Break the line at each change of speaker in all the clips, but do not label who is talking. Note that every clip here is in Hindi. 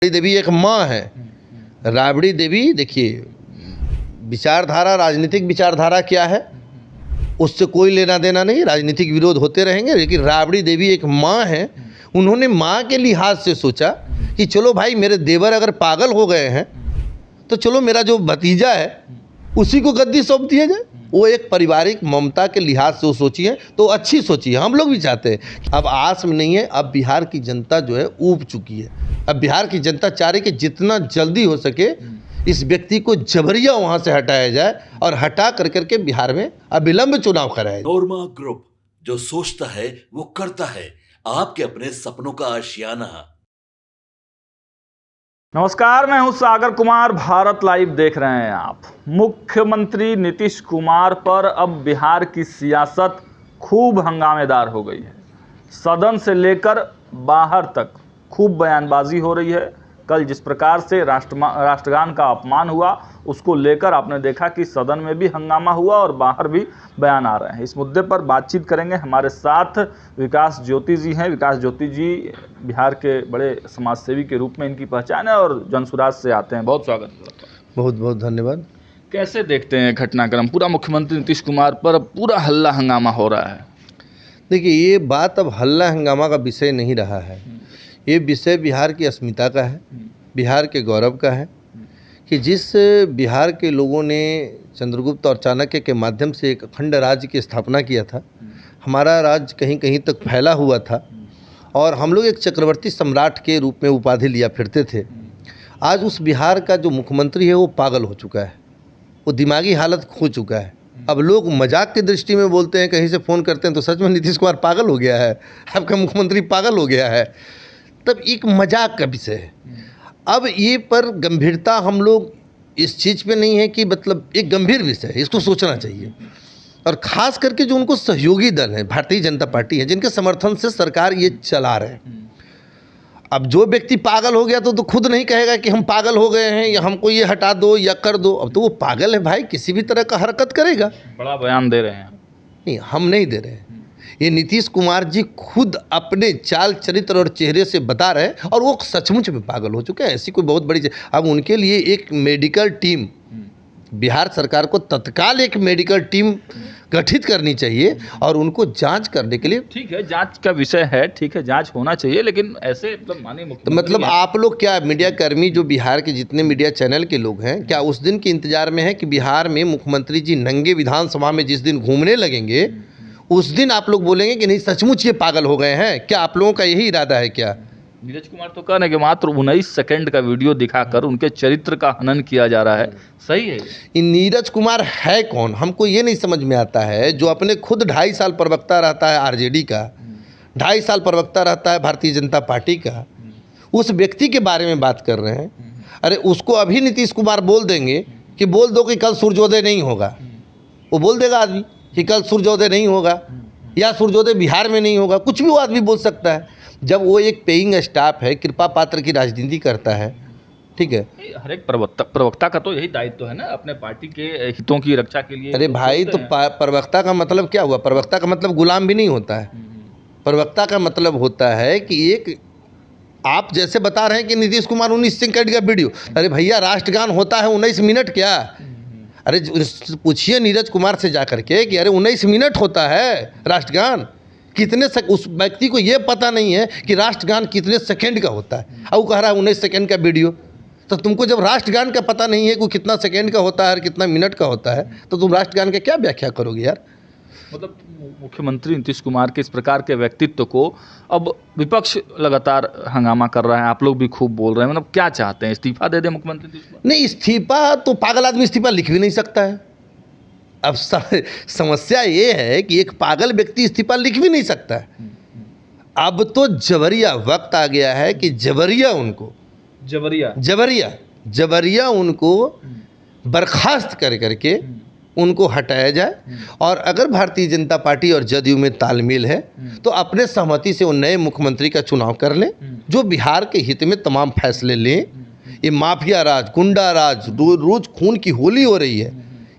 देवी एक माँ है। राबड़ी देवी, देखिए विचारधारा, राजनीतिक विचारधारा क्या है उससे कोई लेना देना नहीं, राजनीतिक विरोध होते रहेंगे, लेकिन राबड़ी देवी एक माँ है। उन्होंने माँ के लिहाज से सोचा कि चलो भाई मेरे देवर अगर पागल हो गए हैं तो चलो मेरा जो भतीजा है उसी को गद्दी सौंप दिया जाए। वो एक पारिवारिक ममता के लिहाज से वो सोची है, तो अच्छी सोची है। हम लोग भी चाहते हैं। अब आस में नहीं है, अब बिहार की जनता जो है ऊब चुकी है। अब बिहार की जनता चाह रही कि जितना जल्दी हो सके इस व्यक्ति को जबरिया वहाँ से हटाया जाए और हटा करके बिहार में अविलंब चुनाव कराया जाए।
नोरमा ग्रुप, जो सोचता है वो करता है, आपके अपने सपनों का आशियाना।
नमस्कार, मैं हूं सागर कुमार। भारत लाइव देख रहे हैं आप। मुख्यमंत्री नीतीश कुमार पर अब बिहार की सियासत खूब हंगामेदार हो गई है। सदन से लेकर बाहर तक खूब बयानबाजी हो रही है। कल जिस प्रकार से राष्ट्रगान का अपमान हुआ उसको लेकर आपने देखा कि सदन में भी हंगामा हुआ और बाहर भी बयान आ रहे हैं। इस मुद्दे पर बातचीत करेंगे। हमारे साथ विकास ज्योति जी हैं। विकास ज्योति जी बिहार के बड़े समाजसेवी के रूप में इनकी पहचान है और जनसुराज से आते हैं। बहुत स्वागत है।
बहुत बहुत धन्यवाद।
कैसे देखते हैं घटनाक्रम? पूरा मुख्यमंत्री नीतीश कुमार पर पूरा हल्ला हंगामा हो रहा है।
देखिए, ये बात अब हल्ला हंगामा का विषय नहीं रहा है। ये विषय बिहार की अस्मिता का है, बिहार के गौरव का है कि जिस बिहार के लोगों ने चंद्रगुप्त और चाणक्य के माध्यम से एक अखंड राज्य की स्थापना किया था। हमारा राज्य कहीं कहीं तक फैला हुआ था और हम लोग एक चक्रवर्ती सम्राट के रूप में उपाधि लिया फिरते थे। आज उस बिहार का जो मुख्यमंत्री है वो पागल हो चुका है, वो दिमागी हालत खो चुका है। अब लोग मजाक की दृष्टि में बोलते हैं, कहीं से फ़ोन करते हैं तो सच में नीतीश कुमार पागल हो गया है, आपका मुख्यमंत्री पागल हो गया है, तब एक मजाक का विषय है। अब ये पर गंभीरता हम लोग इस चीज़ पे नहीं है कि मतलब एक गंभीर विषय है, इसको सोचना चाहिए। और ख़ास करके जो उनको सहयोगी दल है, भारतीय जनता पार्टी है, जिनके समर्थन से सरकार ये चला रहे हैं। अब जो व्यक्ति पागल हो गया तो खुद नहीं कहेगा कि हम पागल हो गए हैं या हमको ये हटा दो या कर दो। अब तो वो पागल है भाई, किसी भी तरह का हरकत करेगा।
बड़ा बयान दे रहे हैं।
नहीं, हम नहीं दे रहे हैं। ये नीतीश कुमार जी खुद अपने चाल चरित्र और चेहरे से बता रहे हैं और वो सचमुच में पागल हो चुके हैं। ऐसी कोई बहुत बड़ी अब उनके लिए एक मेडिकल टीम, बिहार सरकार को तत्काल एक मेडिकल टीम गठित करनी चाहिए और उनको जांच करने के लिए।
ठीक है, जांच का विषय है, ठीक है, जांच होना चाहिए, लेकिन ऐसे माननीय
तो मतलब आप लोग क्या मीडिया कर्मी, जो बिहार के जितने मीडिया चैनल के लोग हैं, क्या उस दिन के इंतजार में है कि बिहार में मुख्यमंत्री जी नंगे विधानसभा में जिस दिन घूमने लगेंगे उस दिन आप लोग बोलेंगे कि नहीं सचमुच ये पागल हो गए हैं? क्या आप लोगों का यही इरादा है क्या?
नीरज कुमार तो कह रहे हैं कि मात्र 19 सेकंड का वीडियो दिखाकर उनके चरित्र का हनन किया जा रहा है। सही है?
ये नीरज कुमार है कौन? हमको ये नहीं समझ में आता है। जो अपने खुद 2.5 साल प्रवक्ता रहता है आरजेडी का, 2.5 साल प्रवक्ता रहता है भारतीय जनता पार्टी का, उस व्यक्ति के बारे में बात कर रहे हैं। अरे उसको अभी नीतीश कुमार बोल देंगे कि बोल दो कि कल सूर्योदय नहीं होगा, वो बोल देगा आदमी कि कल सूर्योदय नहीं होगा या सूर्योदय बिहार में नहीं होगा। कुछ भी वो आदमी बोल सकता है जब वो एक पेइंग स्टाफ है, कृपा पात्र की राजनीति करता है। ठीक है,
हर एक प्रवक्ता का तो यही दायित्व है ना, अपने पार्टी के हितों की रक्षा के लिए।
अरे भाई, तो प्रवक्ता का मतलब क्या हुआ? प्रवक्ता का मतलब गुलाम भी नहीं होता है। प्रवक्ता का मतलब होता है कि एक आप जैसे बता रहे हैं कि नीतीश कुमार 19 सेकंड का वीडियो, अरे भैया राष्ट्रगान होता है 19 मिनट क्या? अरे पूछिए नीरज कुमार से जा करके कि अरे 19 मिनट होता है राष्ट्रगान, कितने उस व्यक्ति को ये पता नहीं है कि राष्ट्रगान कितने सेकंड का होता है और वो कह रहा है 19 सेकंड का वीडियो। तो तुमको जब राष्ट्रगान का पता नहीं है कि कितना सेकंड का होता है और कितना मिनट का होता है तो तुम राष्ट्रगान का क्या व्याख्या करोगे यार?
मतलब मुख्यमंत्री नीतीश कुमार के इस प्रकार के व्यक्तित्व को अब विपक्ष लगातार हंगामा कर रहा है, आप लोग भी खूब बोल रहे हैं। मतलब क्या चाहते हैं, इस्तीफा दे दे मुख्यमंत्री नीतीश कुमार?
नहीं, इस्तीफा तो पागल आदमी इस्तीफा लिख भी नहीं सकता है। अब समस्या ये है कि एक पागल व्यक्ति इस्तीफा लिख भी नहीं सकता है। अब तो जबरिया वक्त आ गया है कि जबरिया उनको बर्खास्त करके उनको हटाया जाए। और अगर भारतीय जनता पार्टी और जदयू में तालमेल है तो अपने सहमति से वो नए मुख्यमंत्री का चुनाव कर लें, जो बिहार के हित में तमाम फैसले लें। ये माफिया राज, गुंडा राज, रोज खून की होली हो रही है,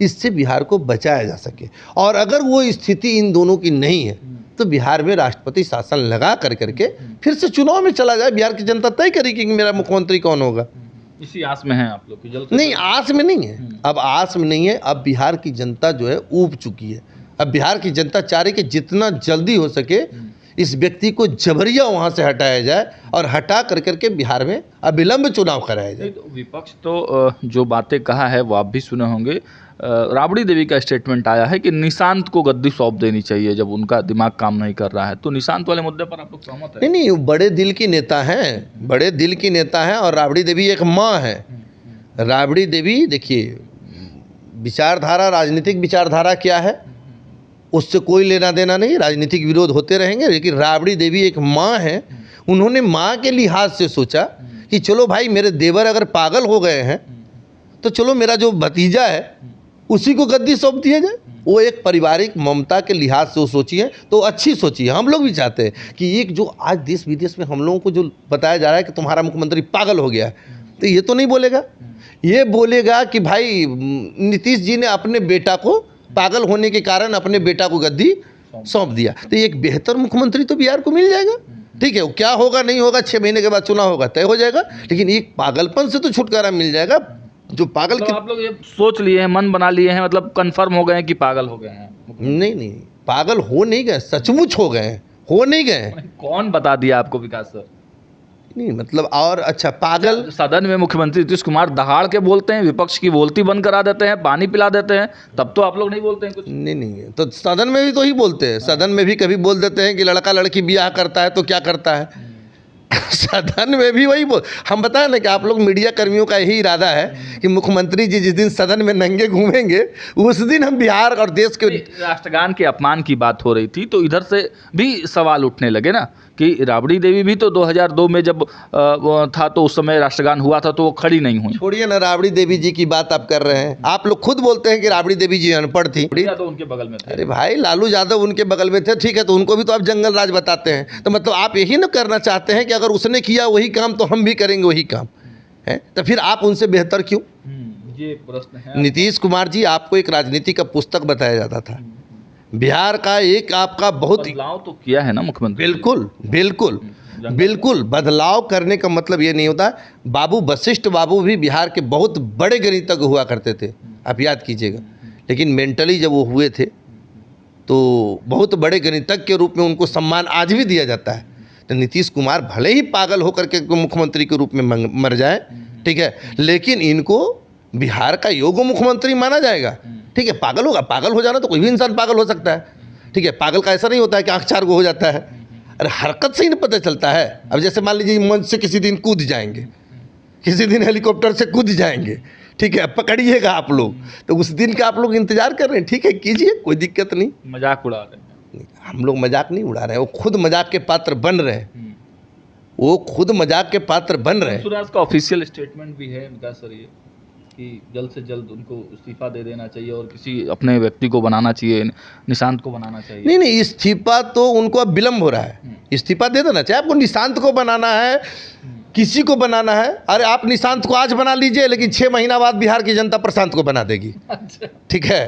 इससे बिहार को बचाया जा सके। और अगर वो स्थिति इन दोनों की नहीं है तो बिहार में राष्ट्रपति शासन लगा करके फिर से चुनाव में चला जाए, बिहार की जनता तय करेगी कि मेरा मुख्यमंत्री कौन होगा।
इसी आस में हैं आप लोग की जल्द
नहीं, आस में नहीं है, अब आस में नहीं है। अब बिहार की जनता जो है ऊब चुकी है। अब बिहार की जनता चाह रही कि जितना जल्दी हो सके इस व्यक्ति को जबरिया वहाँ से हटाया जाए और हटा करके बिहार में अविलंब चुनाव कराया जाए।
तो विपक्ष तो जो बातें कहा है वो आप भी सुने होंगे। राबड़ी देवी का स्टेटमेंट आया है कि निशांत को गद्दी सौंप देनी चाहिए जब उनका दिमाग काम नहीं कर रहा है। तो निशांत वाले मुद्दे पर आप लोग सहमत हैं?
नहीं, वो बड़े दिल की नेता हैं, बड़े दिल की नेता हैं और राबड़ी देवी एक माँ है। राबड़ी देवी देखिए, विचारधारा, राजनीतिक विचारधारा क्या है उससे कोई लेना देना नहीं, राजनीतिक विरोध होते रहेंगे, लेकिन राबड़ी देवी एक माँ है। उन्होंने माँ के लिहाज से सोचा कि चलो भाई मेरे देवर अगर पागल हो गए हैं तो चलो मेरा जो भतीजा है उसी को गद्दी सौंप दिया जाए। वो एक पारिवारिक ममता के लिहाज से वो सोची है, तो अच्छी सोची है। हम लोग भी चाहते हैं कि एक जो आज देश विदेश में हम लोगों को जो बताया जा रहा है कि तुम्हारा मुख्यमंत्री पागल हो गया है, तो ये तो नहीं बोलेगा। ये बोलेगा कि भाई नीतीश जी ने अपने बेटा को पागल होने के कारण अपने बेटा को गद्दी सौंप दिया, तो एक बेहतर मुख्यमंत्री तो बिहार को मिल जाएगा। ठीक है, वो क्या होगा नहीं होगा 6 महीने के बाद चुनाव होगा, तय हो जाएगा, लेकिन एक पागलपन से तो छुटकारा मिल जाएगा। जो पागल
तो आप लोग ये सोच लिए हैं, मन बना लिए हैं, मतलब कंफर्म हो गए हैं कि पागल हो गए हैं?
नहीं, पागल हो नहीं गए, सचमुच हो गए हैं, हो नहीं गए।
कौन बता दिया आपको विकास सर?
नहीं मतलब, और अच्छा पागल
सदन में मुख्यमंत्री नीतीश कुमार दहाड़ के बोलते हैं, विपक्ष की बोलती बंद करा देते हैं, पानी पिला देते हैं, तब तो आप लोग नहीं बोलते हैं कुछ?
नहीं, तो सदन में भी तो ही बोलते हैं। सदन में भी कभी बोल देते हैं कि लड़का लड़की ब्याह करता है तो क्या करता है। सदन में भी वही बोल, हम बताएं ना कि आप लोग मीडिया कर्मियों का यही इरादा है कि मुख्यमंत्री जी जिस दिन सदन में नंगे घूमेंगे उस दिन हम बिहार और देश के
राष्ट्रगान के अपमान की बात हो रही थी, तो इधर से भी सवाल उठने लगे ना कि राबड़ी देवी भी तो 2002 में जब था तो उस समय राष्ट्रगान हुआ था तो वो खड़ी नहीं हुई।
छोड़िए ना, राबड़ी देवी जी की बात आप कर रहे हैं। आप लोग खुद बोलते हैं कि राबड़ी देवी जी अनपढ़ थी।
तो उनके बगल में थे।
अरे भाई, लालू यादव उनके बगल में थे, ठीक है, तो उनको भी तो आप जंगल राज बताते हैं। तो मतलब आप यही ना करना चाहते हैं कि अगर उसने किया वही काम तो हम भी करेंगे वही काम है, तो फिर आप उनसे बेहतर क्यों?
ये प्रश्न है।
नीतीश कुमार जी, आपको एक राजनीति का पुस्तक बताया जाता था, बिहार का एक आपका बहुत
बदलाव तो किया है ना मुख्यमंत्री?
बिल्कुल बदलाव करने का मतलब ये नहीं होता। बाबू वशिष्ठ बाबू भी बिहार के बहुत बड़े गणितज्ञ हुआ करते थे, आप याद कीजिएगा, लेकिन मेंटली जब वो हुए थे तो बहुत बड़े गणितज्ञ के रूप में उनको सम्मान आज भी दिया जाता है। तो नीतीश कुमार भले ही पागल होकर के मुख्यमंत्री के रूप में मर जाए, ठीक है, लेकिन इनको बिहार का योग्य मुख्यमंत्री माना जाएगा। ठीक है, पागल होगा, पागल हो जाना तो कोई भी इंसान पागल हो सकता है। ठीक है, पागल का ऐसा नहीं होता है कि आँख 4 गो हो जाता है, अरे हरकत से ही नहीं पता चलता है। अब जैसे मान लीजिए मंच से किसी दिन कूद जाएंगे, किसी दिन हेलीकॉप्टर से कूद जाएंगे, ठीक है, पकड़िएगा आप लोग, तो उस दिन का आप लोग इंतजार कर रहे हैं। ठीक है, कीजिए, कोई दिक्कत नहीं।
मजाक उड़ा रहे हैं?
हम लोग मजाक नहीं उड़ा रहे हैं, वो खुद मजाक के पात्र बन रहे हैं, वो खुद मजाक के पात्र बन रहे हैं।
स्वराज का ऑफिशियल स्टेटमेंट भी है विकास सर ये कि जल्द से जल्द उनको इस्तीफा दे देना चाहिए और किसी अपने व्यक्ति को बनाना चाहिए, निशांत को बनाना चाहिए।
नहीं, इस्तीफा तो उनको अब विलम्ब हो रहा है, इस्तीफा दे देना चाहिए। आपको निशांत को बनाना है, किसी को बनाना है, अरे आप निशांत को आज बना लीजिए, लेकिन 6 महीना बाद बिहार की जनता प्रशांत को बना देगी। ठीक है,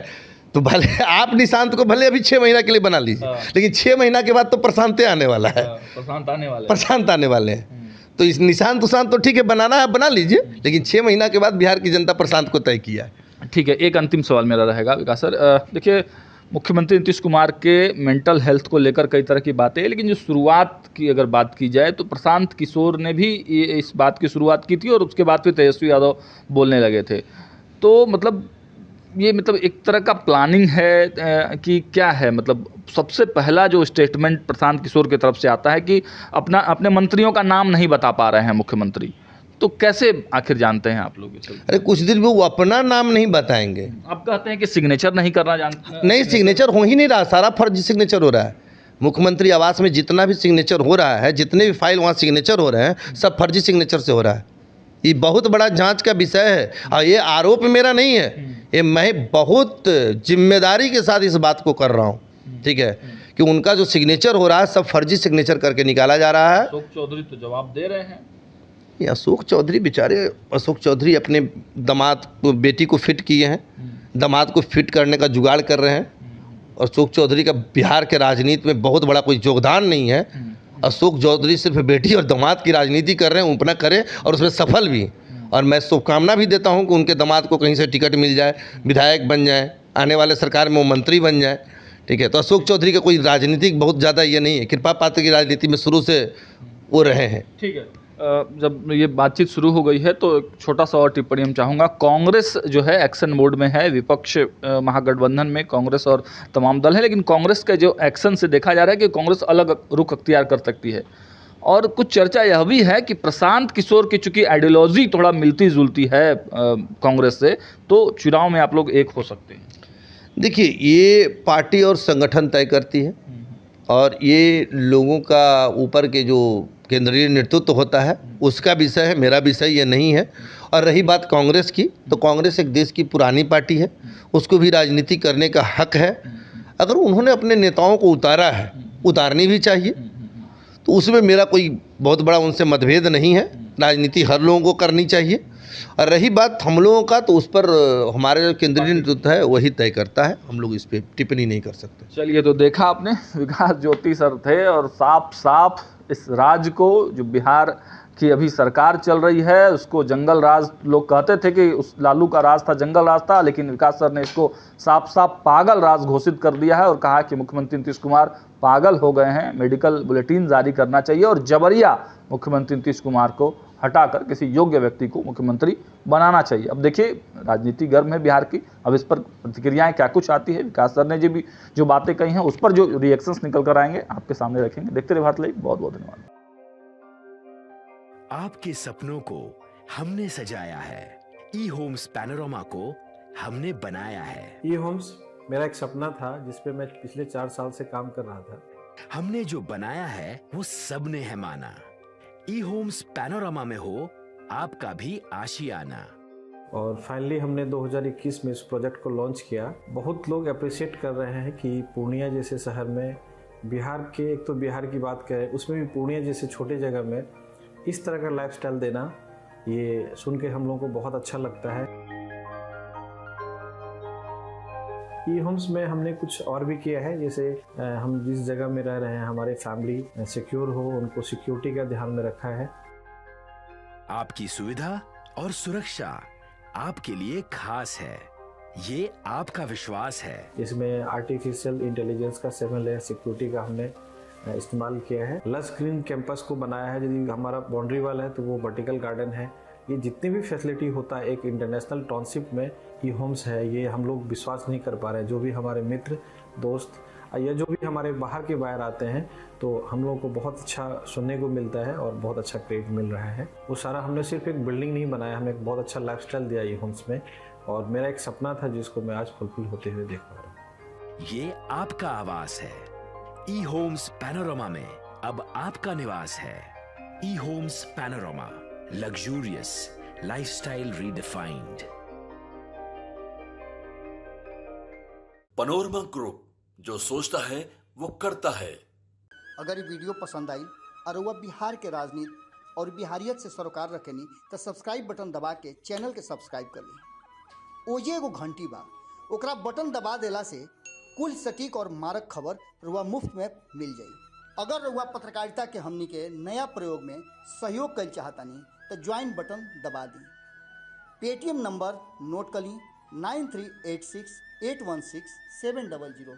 तो भले आप निशांत को भले अभी 6 महीना के लिए बना लीजिए, लेकिन 6 महीना के बाद तो प्रशांत आने वाला है, प्रशांत आने वाले हैं। तो इस निशांत तो ठीक है, बनाना है बना लीजिए, लेकिन 6 महीना के बाद बिहार की जनता प्रशांत को तय किया है।
ठीक है, एक अंतिम सवाल मेरा रहेगा विकास सर। देखिए, मुख्यमंत्री नीतीश कुमार के मेंटल हेल्थ को लेकर कई तरह की बातें हैं, लेकिन जो शुरुआत की अगर बात की जाए तो प्रशांत किशोर ने भी इस बात की शुरुआत की थी और उसके बाद फिर तेजस्वी यादव बोलने लगे थे। तो मतलब ये मतलब एक तरह का प्लानिंग है कि क्या है? मतलब सबसे पहला जो स्टेटमेंट प्रशांत किशोर की तरफ से आता है कि अपने मंत्रियों का नाम नहीं बता पा रहे हैं मुख्यमंत्री, तो कैसे आखिर जानते हैं आप लोग?
अरे कुछ दिन में वो अपना नाम नहीं बताएंगे।
आप कहते हैं कि सिग्नेचर नहीं करना जानते?
नहीं, सिग्नेचर हो ही नहीं रहा, सारा फर्जी सिग्नेचर हो रहा है। मुख्यमंत्री आवास में जितना भी सिग्नेचर हो रहा है, जितने भी फाइल वहाँ सिग्नेचर हो रहे हैं, सब फर्जी सिग्नेचर से हो रहा है। ये बहुत बड़ा जांच का विषय है और ये आरोप मेरा नहीं है, ये मैं बहुत जिम्मेदारी के साथ इस बात को कर रहा हूँ। ठीक है, कि उनका जो सिग्नेचर हो रहा है सब फर्जी सिग्नेचर करके निकाला जा रहा है।
अशोक चौधरी तो जवाब दे रहे हैं।
ये अशोक चौधरी बेचारे, अशोक चौधरी अपने दामाद बेटी को फिट किए हैं, दामाद को फिट करने का जुगाड़ कर रहे हैं। और अशोक चौधरी का बिहार के राजनीति में बहुत बड़ा कोई योगदान नहीं है। अशोक चौधरी सिर्फ बेटी और दामाद की राजनीति कर रहे हैं, उपना करें और उसमें सफल भी। और मैं शुभकामना भी देता हूं कि उनके दामाद को कहीं से टिकट मिल जाए, विधायक बन जाए, आने वाले सरकार में वो मंत्री बन जाए। ठीक है, तो अशोक चौधरी का कोई राजनीतिक बहुत ज़्यादा ये नहीं है, कृपा पात्र की राजनीति में शुरू से वो रहे हैं।
ठीक है, जब ये बातचीत शुरू हो गई है तो एक छोटा सा और टिप्पणी हम चाहूँगा। कांग्रेस जो है एक्शन मोड में है, विपक्ष महागठबंधन में कांग्रेस और तमाम दल है, लेकिन कांग्रेस के जो एक्शन से देखा जा रहा है कि कांग्रेस अलग रुख अख्तियार कर सकती है। और कुछ चर्चा यह भी है कि प्रशांत किशोर की चूंकि आइडियोलॉजी थोड़ा मिलती जुलती है कांग्रेस से, तो चुनाव में आप लोग एक हो सकते हैं।
देखिए, ये पार्टी और संगठन तय करती है और ये लोगों का ऊपर के जो केंद्रीय नेतृत्व होता है उसका विषय है, मेरा विषय ये नहीं है। और रही बात कांग्रेस की, तो कांग्रेस एक देश की पुरानी पार्टी है, उसको भी राजनीति करने का हक है। अगर उन्होंने अपने नेताओं को उतारा है, उतारनी भी चाहिए, तो उसमें मेरा कोई बहुत बड़ा उनसे मतभेद नहीं है। राजनीति हर लोगों को करनी चाहिए। और रही बात हम लोगों का, तो उस पर हमारे जो केंद्रीय नेतृत्व है वही तय करता है, हम लोग इस पर टिप्पणी नहीं कर सकते।
चलिए, तो देखा आपने, विकास ज्योति सर थे और साफ साफ इस राज्य को, जो बिहार की अभी सरकार चल रही है, उसको जंगल राज लोग कहते थे कि उस लालू का राज था, जंगल राज था, लेकिन विकास सर ने इसको साफ साफ पागल राज घोषित कर दिया है और कहा कि मुख्यमंत्री नीतीश कुमार पागल हो गए हैं, मेडिकल बुलेटिन जारी करना चाहिए और जबरिया मुख्यमंत्री नीतीश कुमार को हटाकर किसी योग्य व्यक्ति को मुख्यमंत्री बनाना चाहिए। अब देखिए, राजनीति गर्म है बिहार की, अब इस पर प्रतिक्रियाएं क्या कुछ आती है। विकास सर ने जो बातें कही हैं उस पर जो रिएक्शंस निकल कर आएंगे आपके सामने रखेंगे। देखते रहिए भारत लाइव। बहुत बहुत धन्यवाद।
आपके सपनों को हमने सजाया है, ई होम्स पैनोरमा को हमने बनाया है।
ई होम्स मेरा एक सपना था जिस पे मैं पिछले 4 साल से काम कर रहा था।
हमने जो बनाया है वो सबने है माना। ई होम्स पैनोरमा में हो आपका भी आशियाना।
और फाइनली हमने 2021 में इस प्रोजेक्ट को लॉन्च किया। बहुत लोग अप्रिशिएट कर रहे हैं कि पूर्णिया जैसे शहर में, बिहार के, एक तो बिहार की बात करें उसमें भी पूर्णिया जैसे छोटे जगह में इस तरह का लाइफस्टाइल देना, ये सुन के हम लोगों को बहुत अच्छा लगता है। ई होम्स में हमने कुछ और भी किया है, जैसे हम जिस जगह में रह रहे हैं हमारे फैमिली सिक्योर हो, उनको सिक्योरिटी का ध्यान में रखा है।
आपकी सुविधा और सुरक्षा आपके लिए खास है, ये आपका विश्वास है।
इसमें आर्टिफिशियल इंटेलिजेंस का 7 लेयर सिक्योरिटी का हमने इस्तेमाल किया है। लस ग्रीन कैंपस को बनाया है, यदि हमारा बाउंड्री वाल है तो वो वर्टिकल गार्डन है। ये जितनी भी फैसिलिटी होता है एक इंटरनेशनल टाउनशिप में ई होम्स है, ये हम लोग विश्वास नहीं कर पा रहे हैं। जो भी हमारे मित्र दोस्त या जो भी हमारे बाहर के बाहर आते हैं तो हम लोगों को बहुत अच्छा सुनने को मिलता है और बहुत अच्छा क्रेडिट मिल रहा है। वो सारा हमने सिर्फ एक बिल्डिंग नहीं बनाया, हमें एक बहुत अच्छा लाइफस्टाइल दिया ई होम्स में, और मेरा एक सपना था जिसको मैं आज फुलफिल होते हुए देख पा रहा हूँ।
ये आपका आवास है। ई होम्स पैनोरमा में अब आपका निवास है। E Homes Panorama, luxurious lifestyle redefined.
Panorama group, जो सोचता है वो करता है।
अगर ये वीडियो पसंद आई और वह बिहार के राजनीति और बिहारियत से सरोकार रखेनी तो सब्सक्राइब बटन दबा के चैनल के सब्सक्राइब कर ली। ओजे एगो घंटी बा, ओकरा बटन दबा देला से कुल सटीक और मारक खबर रुआ मुफ्त में मिल जाई। अगर रुआ पत्रकारिता के हमनी के नया प्रयोग में सहयोग कर चाहतानी तो ज्वाइन बटन दबा दी। पेटीएम नंबर नोट कर ली 9386816700।